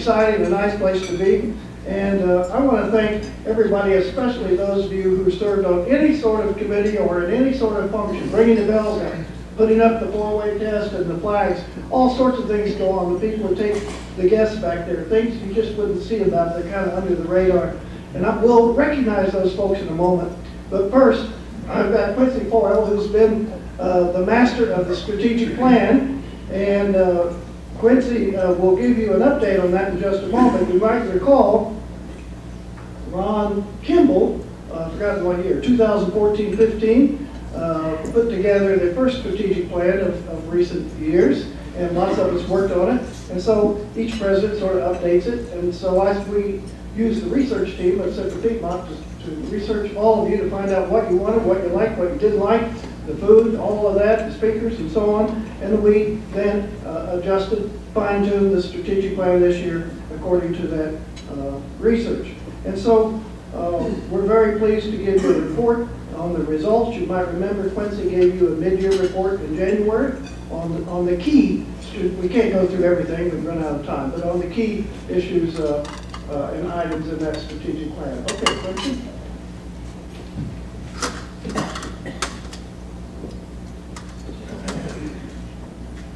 exciting, a nice place to be. And I want to thank everybody, especially those of you who served on any sort of committee or in any sort of function, ringing the bells and putting up the four-way test and the flags. All sorts of things go on. The people who take the guests back there, things you just wouldn't see about. They're kind of under the radar. And we'll recognize those folks in a moment. But first, I've got Quincy Foyle, who's been the master of the strategic plan. And Quincy will give you an update on that in just a moment. You might recall Ron Kimball, I forgot what year, 2014-15, put together the first strategic plan of recent years, and lots of us worked on it. And so each president sort of updates it. And so we use the research team at Central Piedmont to research all of you to find out what you wanted, what you liked, what you didn't like, the food, all of that, the speakers, and so on. And we then adjusted, fine-tuned the strategic plan this year according to that research. And so we're very pleased to give you a report on the results. You might remember Quincy gave you a mid-year report in January on the key. We can't go through everything, we've run out of time, but on the key issues and items in that strategic plan. Okay, Quincy.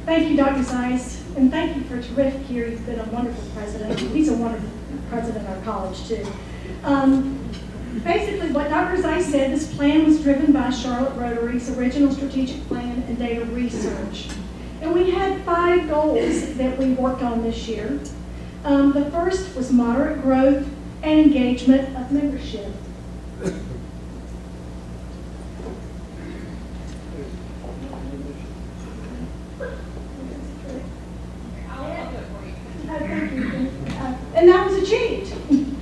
Thank you, Dr. Zeiss, and thank you for a terrific year. You've been a wonderful president. He's a wonderful president of our college, too. Basically, what Dr. Zeiss said, this plan was driven by Charlotte Rotary's original strategic plan and data research. And we had 5 goals that we worked on this year. The first was moderate growth and engagement of membership. And that was achieved.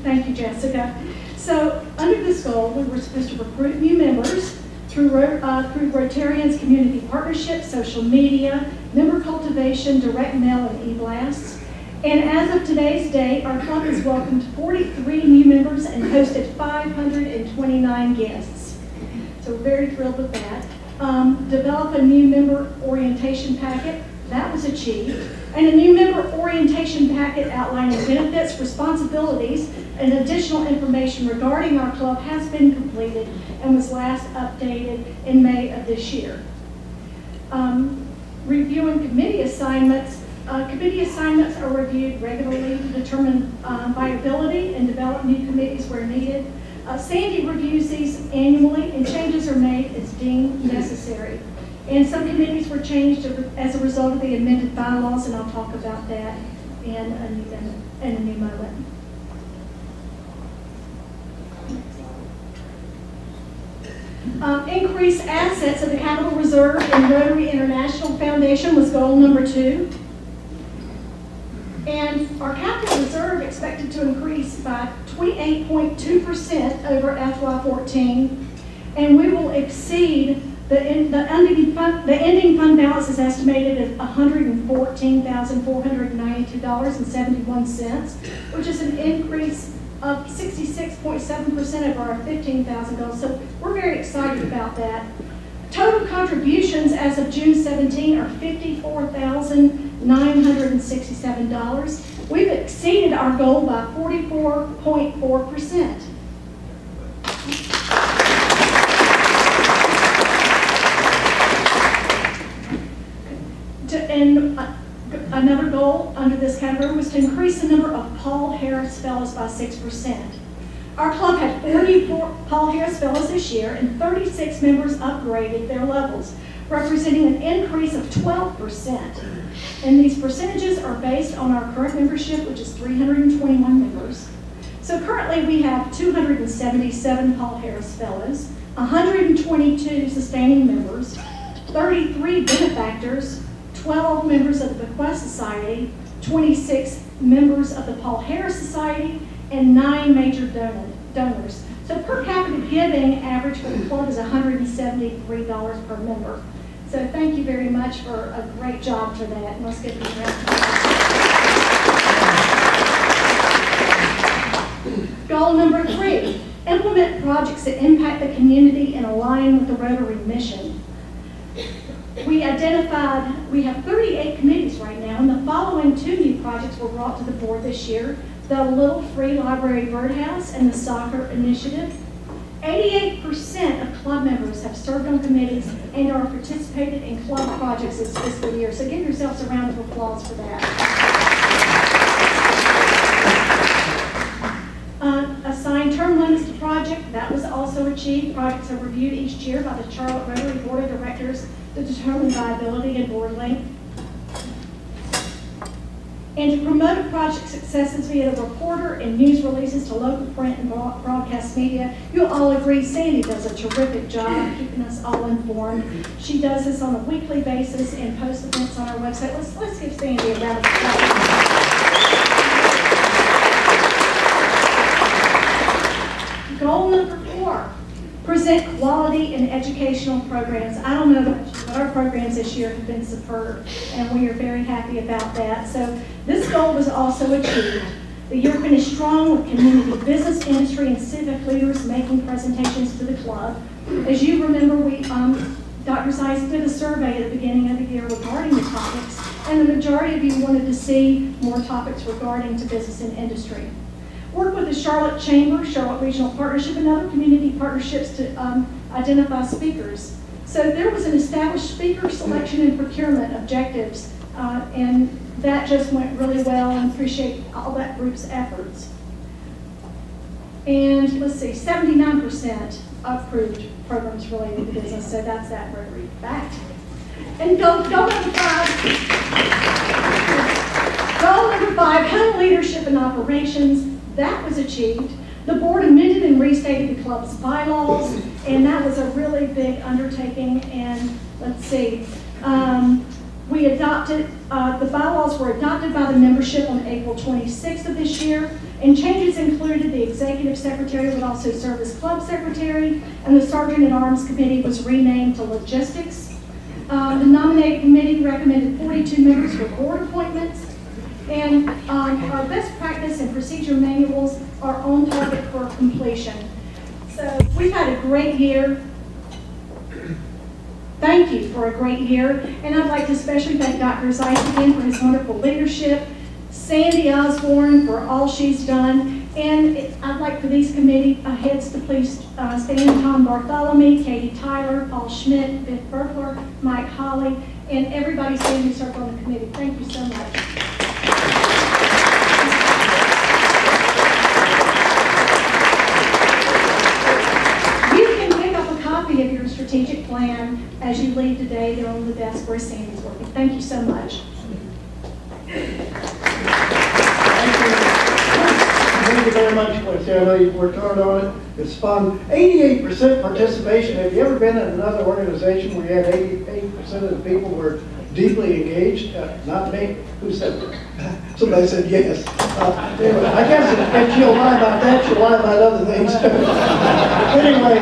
Thank you, Jessica. So under this goal, we were supposed to recruit new members through Rotarians community partnerships, social media, member cultivation, direct mail, and e-blasts. And as of today's date, our club has welcomed 43 new members and hosted 529 guests. So we're very thrilled with that. Develop a new member orientation packet. That was achieved. And a new member orientation packet outlining benefits, responsibilities, and additional information regarding our club has been completed and was last updated in May of this year. Reviewing committee assignments. Committee assignments are reviewed regularly to determine viability and develop new committees where needed. Sandy reviews these annually and changes are made as deemed necessary. And some committees were changed as a result of the amended bylaws, and I'll talk about that in a new moment. Increase assets of the capital reserve in Rotary International Foundation was goal number 2. And our capital reserve expected to increase by 28.2% over FY14, and we will exceed the ending fund balance is estimated at $114,492.71, which is an increase of 66.7% over our $15,000 goal. So we're very excited about that. Total contributions as of June 17 are $54,967. We've exceeded our goal by 44.4%. And another goal under this category was to increase the number of Paul Harris Fellows by 6%. Our club had 44 Paul Harris Fellows this year, and 36 members upgraded their levels, representing an increase of 12%. And these percentages are based on our current membership, which is 321 members. So currently we have 277 Paul Harris Fellows, 122 sustaining members, 33 benefactors, 12 members of the Bequest Society, 26 members of the Paul Harris Society, and 9 major donors. So per capita giving average for the club is $173 per member. So thank you very much for a great job for that. And let's give it a round of applause. Goal number 3, implement projects that impact the community and align with the Rotary mission. we identified, we have 38 committees right now, and the following 2 new projects were brought to the board this year: the Little Free Library Birdhouse and the Soccer Initiative. 88% of club members have served on committees and are participated in club projects this fiscal year. So give yourselves a round of applause for that. Assigned term limits to project, that was also achieved. Projects are reviewed each year by the Charlotte Rotary Board of Directors to determine viability and board length. And to promote a project's successes via the reporter and news releases to local print and broadcast media, you'll all agree Sandy does a terrific job keeping us all informed. She does this on a weekly basis and posts events on our website. Let's give Sandy a round of applause. Goal number 4, present quality and educational programs. I don't know about you, but our programs this year have been superb, and we are very happy about that. So this goal was also achieved. The year finished strong with community, business, industry, and civic leaders making presentations to the club. As you remember, Dr. Zeiss did a survey at the beginning of the year regarding the topics, and the majority of you wanted to see more topics regarding to business and industry. Work with the Charlotte Chamber, Charlotte Regional Partnership, and other community partnerships to identify speakers. So there was an established speaker selection and procurement objectives, and that just went really well, and appreciate all that group's efforts. And let's see, 79% approved programs related to business, so that's that Rotary fact. And goal number 5. Goal number 5, home leadership and operations. That was achieved. The board amended and restated the club's bylaws, and that was a really big undertaking. And let's see, we adopted, the bylaws were adopted by the membership on April 26th of this year, and changes included the executive secretary would also serve as club secretary, and the sergeant at arms committee was renamed to logistics. The nominating committee recommended 42 members for board appointments. And our best practice and procedure manuals are on target for completion. So we've had a great year. Thank you for a great year. And I'd like to especially thank Dr. Zeiss again for his wonderful leadership, Sandy Osborne for all she's done, and I'd like for these committee heads to please stand: Tom Bartholomy, Katie Tyler, Paul Schmidt, Vic Berkler, Mike Holly, and everybody standing who served on the committee. Thank you so much. Of your strategic plan as you leave today. They're on the desk where Sandy's working. Thank you so much. Thank you very much, Quincy. I know you've worked hard on it. It's fun. 88% participation. Have you ever been in another organization where you had 88% of the people were deeply engaged? Not me. Who said that? Somebody said yes. Anyway, I guess if she'll lie about that, she'll lie about other things. Anyway,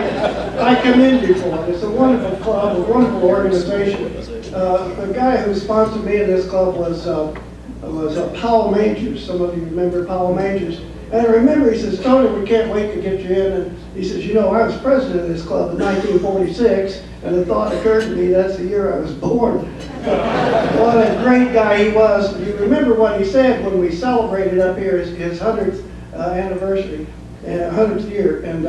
I commend you for it. It's a wonderful club, a wonderful organization. The guy who sponsored me in this club was Powell Majors. Some of you remember Powell Majors. And I remember he says, "Tony, we can't wait to get you in." And he says, "You know, I was president of this club in 1946, and the thought occurred to me that's the year I was born." What a great guy he was. You remember what he said when we celebrated up here his 100th anniversary, 100th year. And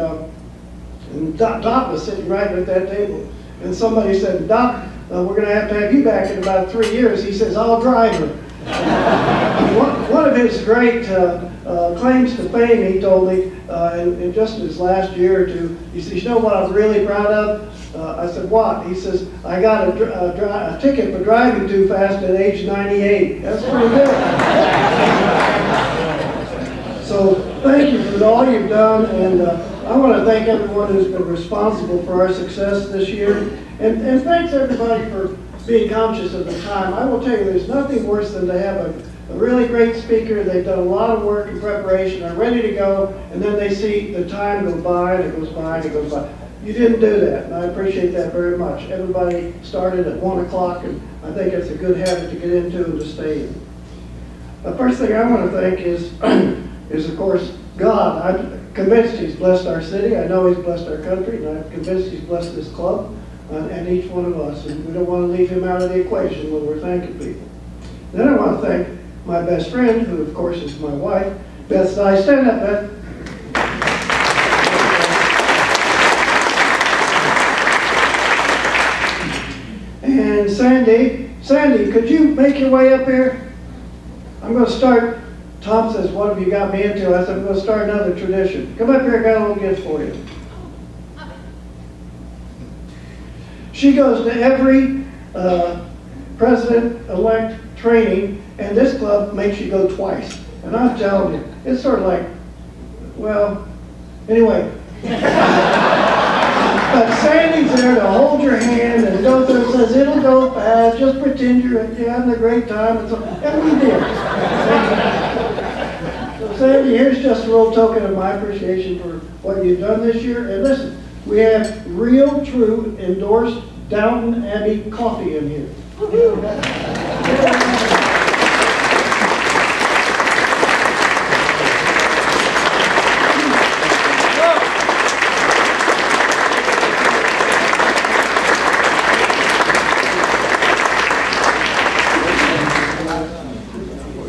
Doc was sitting right at that table. And somebody said, "Doc, we're going to have you back in about 3 years." He says, "I'll drive her." One of his great claims to fame, he told me, in just his last year or two, he says, "You know what I'm really proud of?" I said, "What?" He says, "I got a ticket for driving too fast at age 98. That's pretty good. So thank you for all you've done, and I want to thank everyone who's been responsible for our success this year, and thanks everybody for being conscious of the time. I will tell you, there's nothing worse than to have a really great speaker. They've done a lot of work in preparation, are ready to go, and then they see the time go by, and it goes by, and it goes by. You didn't do that, and I appreciate that very much. Everybody started at 1 o'clock, and I think it's a good habit to get into and to stay in. The first thing I want to thank is of course, God. I'm convinced He's blessed our city. I know He's blessed our country, and I'm convinced He's blessed this club. and each one of us, and we don't want to leave him out of the equation when we're thanking people. Then I want to thank my best friend, who of course is my wife, Beth. Stand up, Beth. And Sandy, could you make your way up here? I'm going to start. Tom says, what have you got me into? I said, I'm going to start another tradition. Come up here, I got a little gift for you. She goes to every president-elect training, and this club makes you go twice. And I'm telling you, it's sort of like, well, anyway. But Sandy's there to hold your hand and go through and says, it'll go fast, just pretend you're having a great time. And we did. So Sandy, here's just a little token of my appreciation for what you've done this year. And listen, we have real, true, endorsed Downton Abbey coffee in here.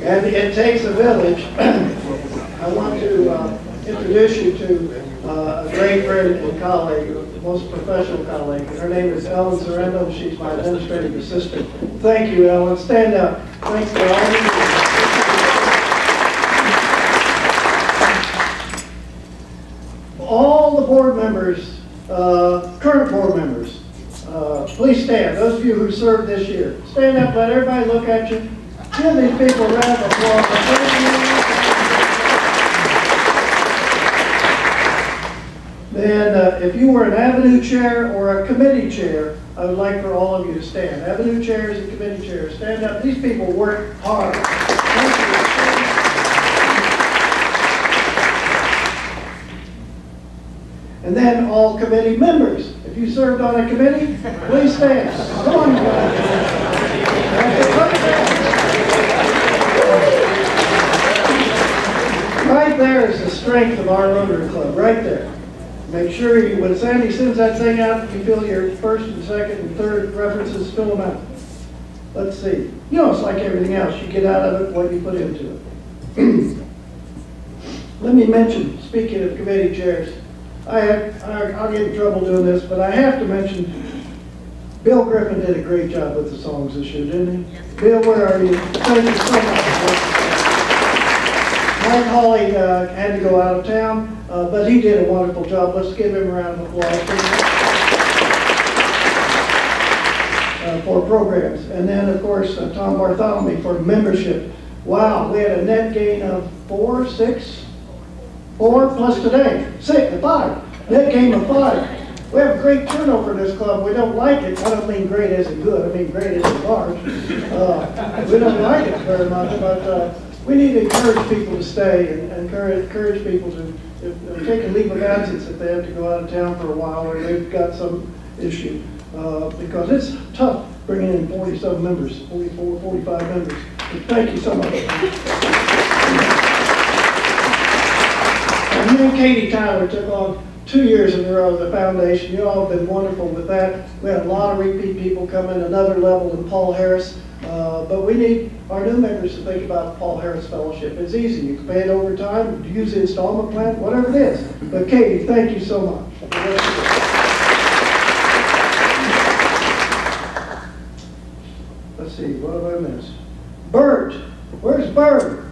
And it takes a village. I want to introduce you to a great friend and colleague, the most professional colleague. Her name is Ellen Sorrento. She's my administrative assistant. Thank you, Ellen. Stand up. Thanks for all you do. All the board members, current board members, please stand. Those of you who served this year, stand up. Let everybody look at you. Give these people a round of applause. Then, if you were an avenue chair or a committee chair, I would like for all of you to stand. Avenue chairs and committee chairs, stand up. These people work hard. Thank you. And then all committee members. If you served on a committee, please stand. Come on, guys. Right there is the strength of our Rotary Club, right there. Make sure you, when Sandy sends that thing out, you fill your first and second and third references, fill them out. Let's see. You know, it's like everything else. You get out of it what you put into it. Let me mention, speaking of committee chairs, I'll get in trouble doing this, but I have to mention, Bill Griffin did a great job with the songs this year, didn't he? Bill, where are you? Thank you so much. Mike Hawley had to go out of town, but he did a wonderful job. Let's give him a round of applause for programs. And then, of course, Tom Bartholomy for membership. Wow, we had a net gain of 4 plus today, 5. Net gain of 5. We have a great turnover in this club. We don't like it. I don't mean great as in good. I mean great as in large. We don't like it very much, but we need to encourage people to stay and encourage people to take a leave of absence if they have to go out of town for a while or they've got some issue. Because it's tough bringing in 47 members, 44, 45 members. But thank you so much. And then Katie Tyler took on 2 years in a row the foundation. You all have been wonderful with that. We had a lot of repeat people come in, another level than Paul Harris. But we need our new members to think about Paul Harris Fellowship. It's easy. You can pay it over time, use the installment plan, whatever it is. But Katie, thank you so much. Let's see, what have I missed? Bert. Where's Bert?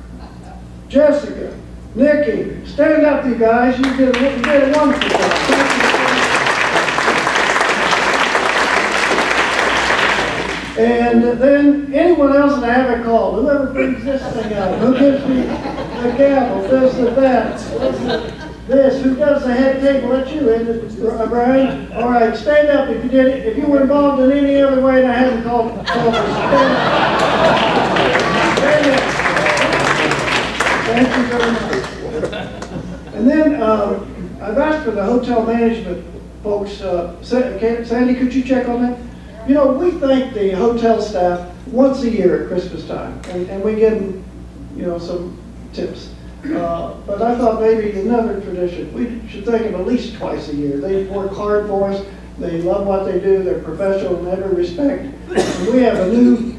Jessica. Nikki. Stand up, you guys. You did a wonderful job. And then anyone else that I haven't called, whoever brings this thing out, who gives me the gavel, this and that, this, who does the head table, that's you, isn't it, Brian? All right, stand up if you did it. If you were involved in any other way and I haven't called you, stand up. Thank you very much. And then I've asked for the hotel management folks, Sandy, could you check on that? You know, we thank the hotel staff once a year at Christmas time, and we give them, you know, some tips. But I thought maybe another tradition, we should thank them at least twice a year. They work hard for us. They love what they do. They're professional in every respect. And we have a new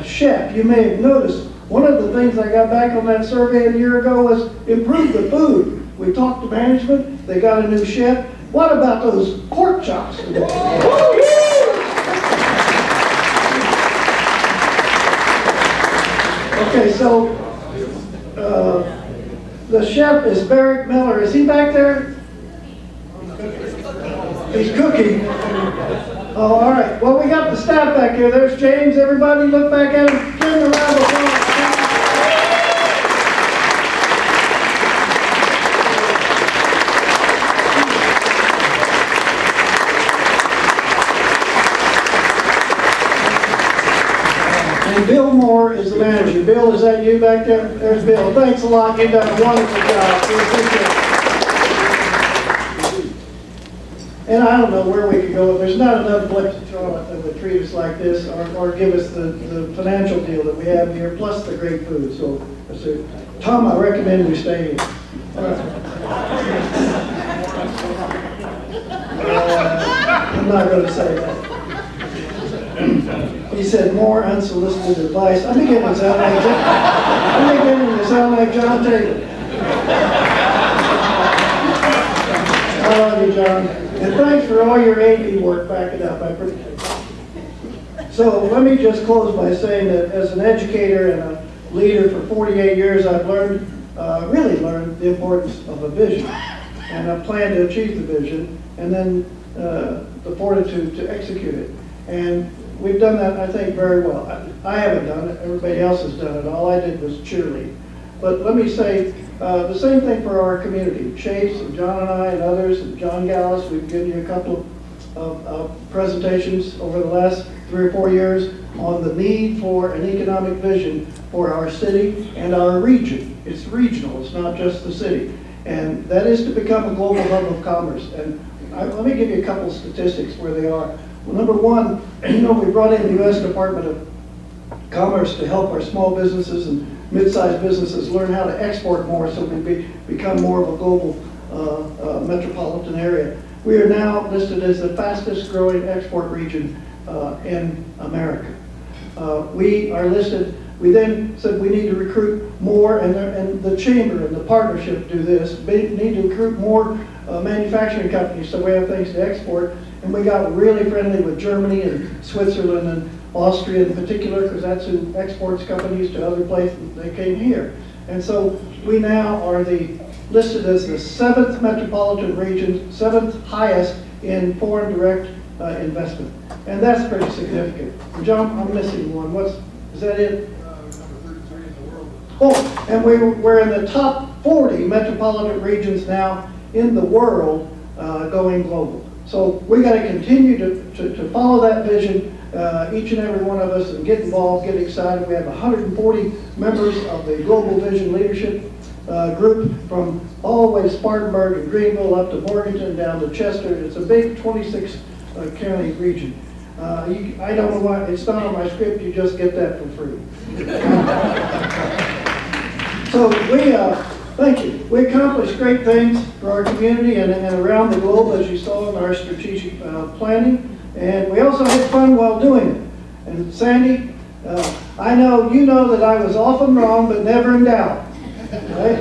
chef. You may have noticed one of the things I got back on that survey a year ago was improve the food. We talked to management. They got a new chef. What about those pork chops today? Okay, so the chef is Barrick Miller. Is he back there? He's cooking. Oh, all right. Well, we got the staff back here. There's James. Everybody look back at him. Give him a round of applause. And Bill Moore is the manager. Bill, is that you back there? There's Bill. Thanks a lot. You've done a wonderful job. We appreciate it. And I don't know where we could go. There's not enough place in Charlotte that would treat us like this or give us the financial deal that we have here, plus the great food. So, Tom, I recommend you stay here. I'm not going to say that. He said more unsolicited advice. I'm beginning to sound like John Taylor. I love you, John. And thanks for all your AD work. Back it up. I appreciate it. So let me just close by saying that as an educator and a leader for 48 years, I've learned, really learned the importance of a vision and a plan to achieve the vision, and then the fortitude to execute it. And we've done that, I think, very well. I haven't done it. Everybody else has done it. All I did was cheerlead. But let me say the same thing for our community. Chase and John and I and others, and John Gallus, we've given you a couple of presentations over the last 3 or 4 years on the need for an economic vision for our city and our region. It's regional, it's not just the city. And that is to become a global hub of commerce. And let me give you a couple of statistics where they are. Well, number one, we brought in the U.S. Department of Commerce to help our small businesses and mid-sized businesses learn how to export more so we become more of a global metropolitan area. We are now listed as the fastest growing export region in America. We are listed, we then said we need to recruit more, and the chamber and the partnership do this. We need to recruit more manufacturing companies so we have things to export. And we got really friendly with Germany and Switzerland and Austria in particular, because that's who exports companies to other places. They came here. And so we now are listed as the 7th metropolitan region, 7th highest in foreign direct investment. And that's pretty significant. John, I'm missing one. Is that it? Number 33 in the world. Oh, and we're in the top 40 metropolitan regions now in the world going global. So we got to continue to follow that vision, each and every one of us, and get involved, get excited. We have 140 members of the Global Vision Leadership Group from all the way to Spartanburg and Greenville up to Morganton down to Chester. It's a big 26 county region. I don't know why, it's not on my script, you just get that for free. So thank you. We accomplished great things for our community and around the globe, as you saw in our strategic planning. And we also had fun while doing it. And Sandy, I know you know that I was often wrong, but never in doubt. Right?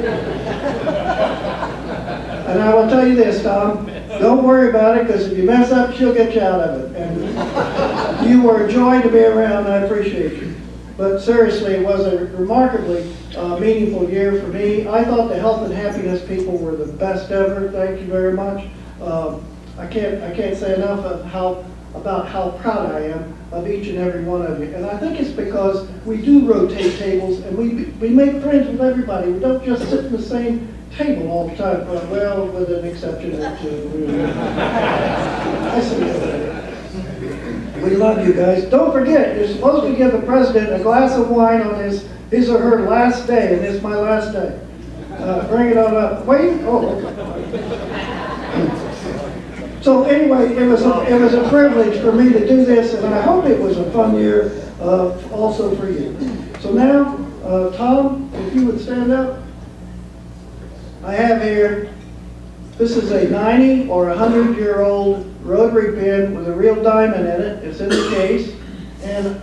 And I will tell you this, Tom, don't worry about it, because if you mess up, she'll get you out of it. And you were a joy to be around. I appreciate you. But seriously, it was a remarkably meaningful year for me. I thought the health and happiness people were the best ever. Thank you very much. I can't say enough about how proud I am of each and every one of you. And I think it's because we do rotate tables and we make friends with everybody. We don't just sit in the same table all the time. Well, with an exception or two. I see it. We love you guys. Don't forget, you're supposed to give the president a glass of wine on his or her last day, and it's my last day. Bring it on up. Wait. Oh. Okay. So anyway, it was a privilege for me to do this, and I hope it was a fun year also for you. So now, Tom, if you would stand up. I have here This is a 90 or 100-year-old rotary pin with a real diamond in it. It's in the case, and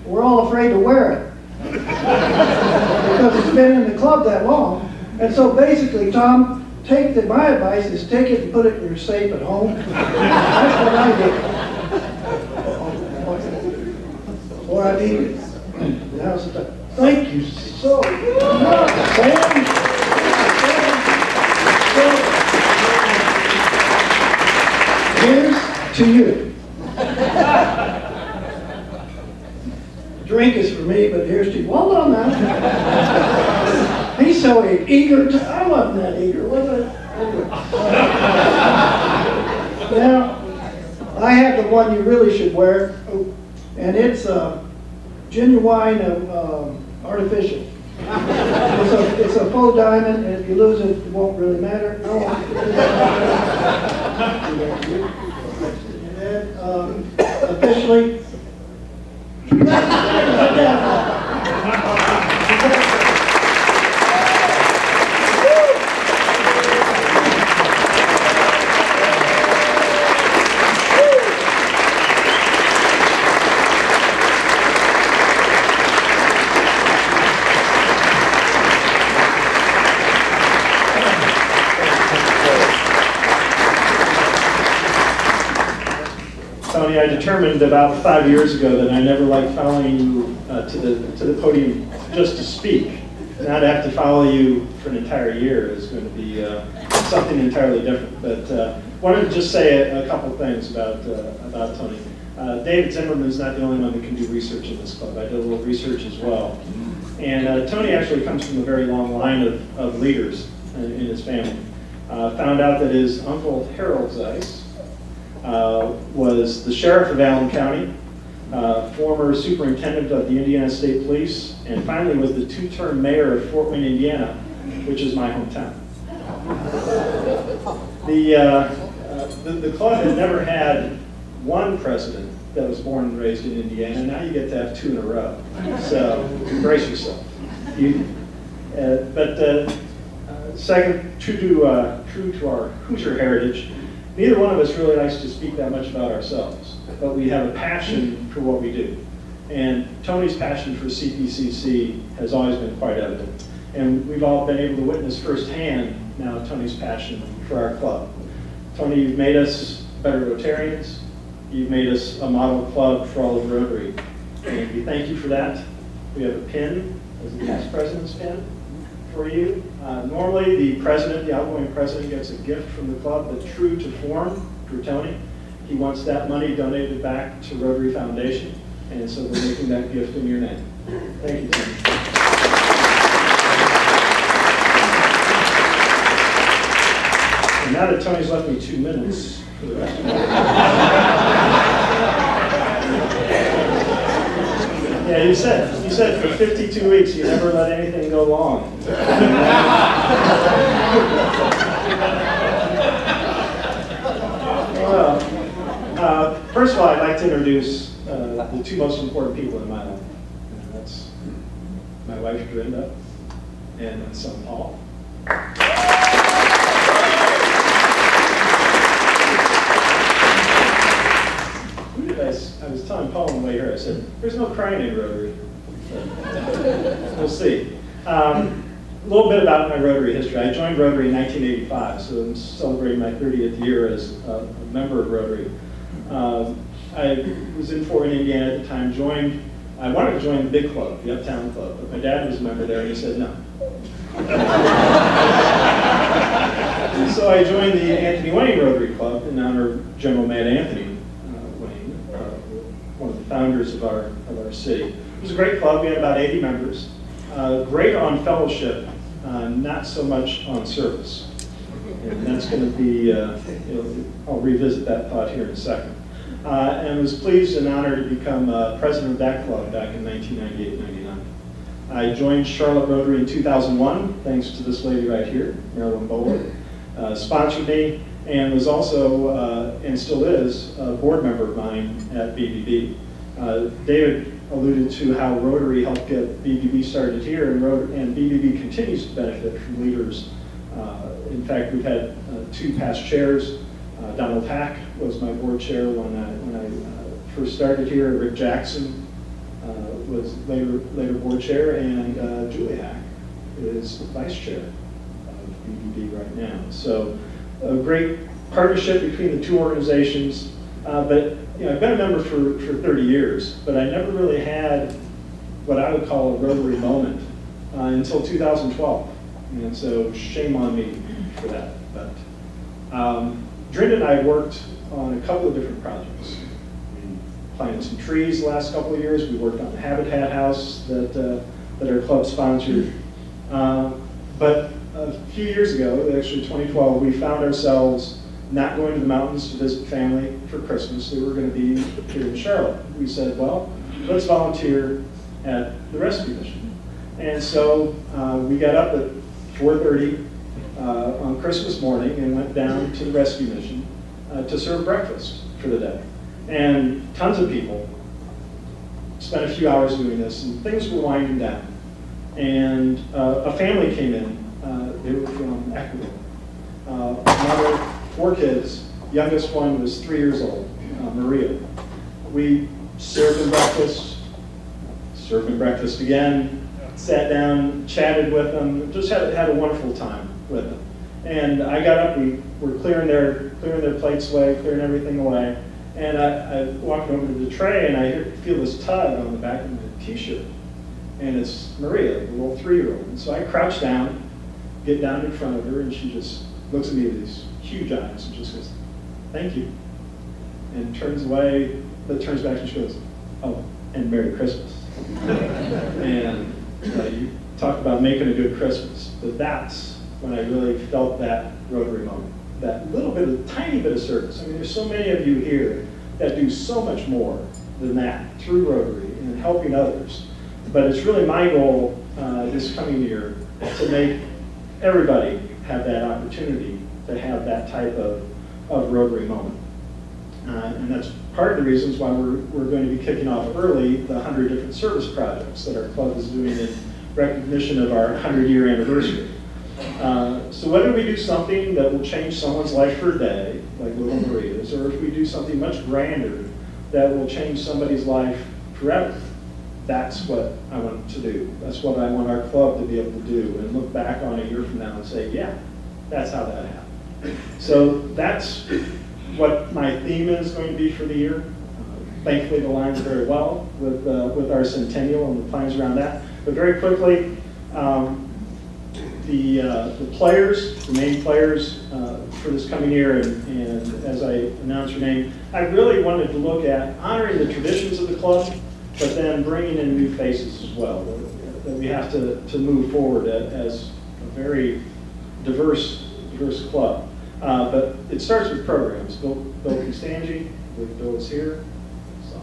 we're all afraid to wear it because it's been in the club that long. And so basically, Tom, my advice is take it and put it in your safe at home. That's what I did. Or I need it. Now's the time. Thank you so much, Sam. Here's to you. Drink is for me, but here's to you. Well done now. He's so eager to, I wasn't that eager, was I? Now, I have the one you really should wear, and it's genuine artificial. It's a faux diamond, and if you lose it, it won't really matter. And then, officially, Tony, I determined about 5 years ago that I never liked following you to the podium just to speak. Now to have to follow you for an entire year is going to be something entirely different. But wanted to just say a couple things about Tony. David Zimmerman is not the only one that can do research in this club. I did a little research as well. And Tony actually comes from a very long line of leaders in his family. Found out that his uncle Harold Zeiss was the sheriff of Allen County, former superintendent of the Indiana State Police, and finally was the two-term mayor of Fort Wayne, Indiana, which is my hometown. The club had never had one president that was born and raised in Indiana. Now you get to have 2 in a row. So brace yourself. Second, true to our Hoosier heritage, neither one of us really likes to speak that much about ourselves, but we have a passion for what we do. And Tony's passion for CPCC has always been quite evident. And we've all been able to witness firsthand now Tony's passion for our club. Tony, you've made us better Rotarians. You've made us a model club for all of Rotary. And we thank you for that. We have a pin, as the past president's pin, for you. Normally, the outgoing president, gets a gift from the club, but true to form for Tony, he wants that money donated back to Rotary Foundation, and so we're making that gift in your name. Thank you, Tony. And now that Tony's left me 2 minutes for the rest of it. Yeah, you said for 52 weeks you never let anything go long. Well, first of all, I'd like to introduce the 2 most important people in my life. And that's my wife, Dorinda, and my son, Paul. I was telling Paul on the way here, I said, there's no crying in Rotary. We'll see. A little bit about my Rotary history. I joined Rotary in 1985, so I'm celebrating my 30th year as a member of Rotary. I was in Fort Wayne, Indiana at the time, I wanted to join the big club, the Uptown Club, but my dad was a member there and he said no. So I joined the Anthony Wayne Rotary Club in honor of General Matt Anthony Wayne, one of the founders of our city. It was a great club. We had about 80 members. Great on fellowship, not so much on service. And that's going to be, I'll revisit that thought here in a second. And was pleased and honored to become president of that club back in 1998-99. I joined Charlotte Rotary in 2001, thanks to this lady right here, Marilyn Bowler. Sponsored me and was also, and still is, a board member of mine at BBB. David alluded to how Rotary helped get BBB started here, and BBB continues to benefit from leaders In fact, we've had 2 past chairs. Donald Hack was my board chair when I first started here. Rick Jackson was later board chair, and Julie Hack is vice chair of BBB right now. So a great partnership between the 2 organizations. But I've been a member for 30 years, but I never really had what I would call a Rotary moment until 2012. And so shame on me for that. But Drinda and I worked on a couple of different projects. We planted some trees the last couple of years. We worked on the Habitat House that our club sponsored. But a few years ago, actually 2012, we found ourselves not going to the mountains to visit family for Christmas. We were going to be here in Charlotte. We said, well, let's volunteer at the rescue mission. And so we got up at 4:30 on Christmas morning and went down to the rescue mission to serve breakfast for the day. And tons of people spent a few hours doing this, and things were winding down. And a family came in. They were from Ecuador. Mother, 4 kids. Youngest one was 3 years old, Maria. We served them breakfast again, sat down, chatted with them, just had a wonderful time with them. And I got up, we were clearing their plates away, clearing everything away, and I walked over to the tray and I feel this tug on the back of my t-shirt. And it's Maria, the little 3-year-old. And so I crouch down, get down in front of her, and she just looks at me with these huge eyes and just goes, "Thank you," and turns away, but turns back and she goes, "Oh, and Merry Christmas." And you talk about making a good Christmas, but that's when I really felt that Rotary moment, that little bit of, tiny bit of service. I mean, there's so many of you here that do so much more than that through Rotary and helping others. But it's really my goal this coming year to make everybody have that opportunity to have that type of Rotary moment. And that's part of the reasons why we're going to be kicking off early the 100 different service projects that our club is doing in recognition of our 100-year anniversary. So whether we do something that will change someone's life for a day, like little Maria's, or if we do something much grander that will change somebody's life forever, that's what I want to do. That's what I want our club to be able to do, and look back on a year from now and say, yeah, that's how that happened. So that's what my theme is going to be for the year. Thankfully, it aligns very well with our centennial and the plans around that. But very quickly, the players, the main players for this coming year, and as I announce your name, I really wanted to look at honoring the traditions of the club, but then bringing in new faces as well. That we have to move forward as a very diverse club. But it starts with programs. Bill Constangi, Bill is here. So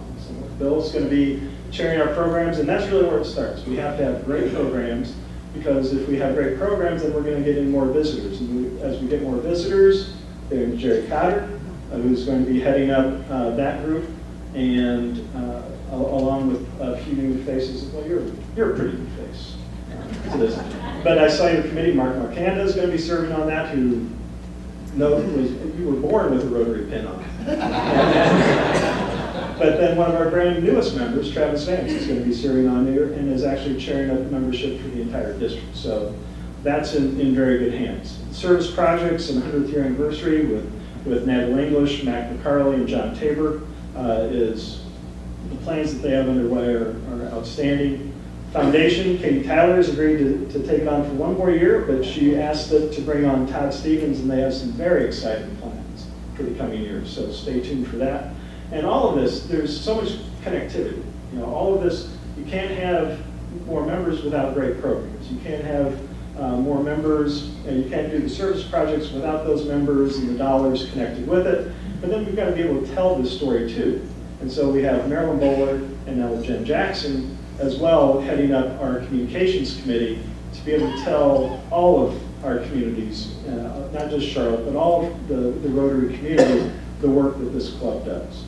Bill's going to be chairing our programs, and that's really where it starts. We have to have great programs, because if we have great programs, then we're going to get in more visitors. And as we get more visitors, there's Jerry Cotter, who's going to be heading up that group, and along with a few new faces. Well, you're a pretty new face to this. But I saw your committee, Mark Marcanda is going to be serving on that, who you were born with a Rotary pin on. But then one of our brand newest members, Travis Vance, is going to be serving on there and is actually chairing up membership for the entire district. So that's in very good hands. Service projects and 100th year anniversary with Natalie English, Mac McCarley, and John Tabor is the plans that they have underway are outstanding. Foundation, Katie Tyler has agreed to take it on for one more year, but she asked to bring on Todd Stevens, and they have some very exciting plans for the coming years. So stay tuned for that. And all of this, there's so much connectivity. You know, all of this, you can't have more members without great programs. You can't have more members, and you can't do the service projects without those members and the dollars connected with it. But then we've got to be able to tell this story too. And so we have Marilyn Bowler and now Jen Jackson as well heading up our communications committee to be able to tell all of our communities, not just Charlotte, but all of the Rotary community, the work that this club does.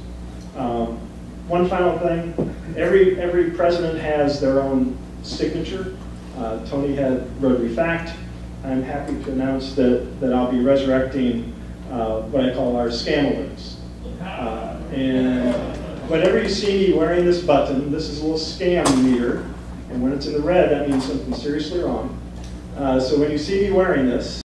One final thing, every president has their own signature. Tony had Rotary Fact, I'm happy to announce that I'll be resurrecting what I call our scam alerts. And whenever you see me wearing this button, this is a little scam meter, and when it's in the red, that means something seriously wrong. So when you see me wearing this,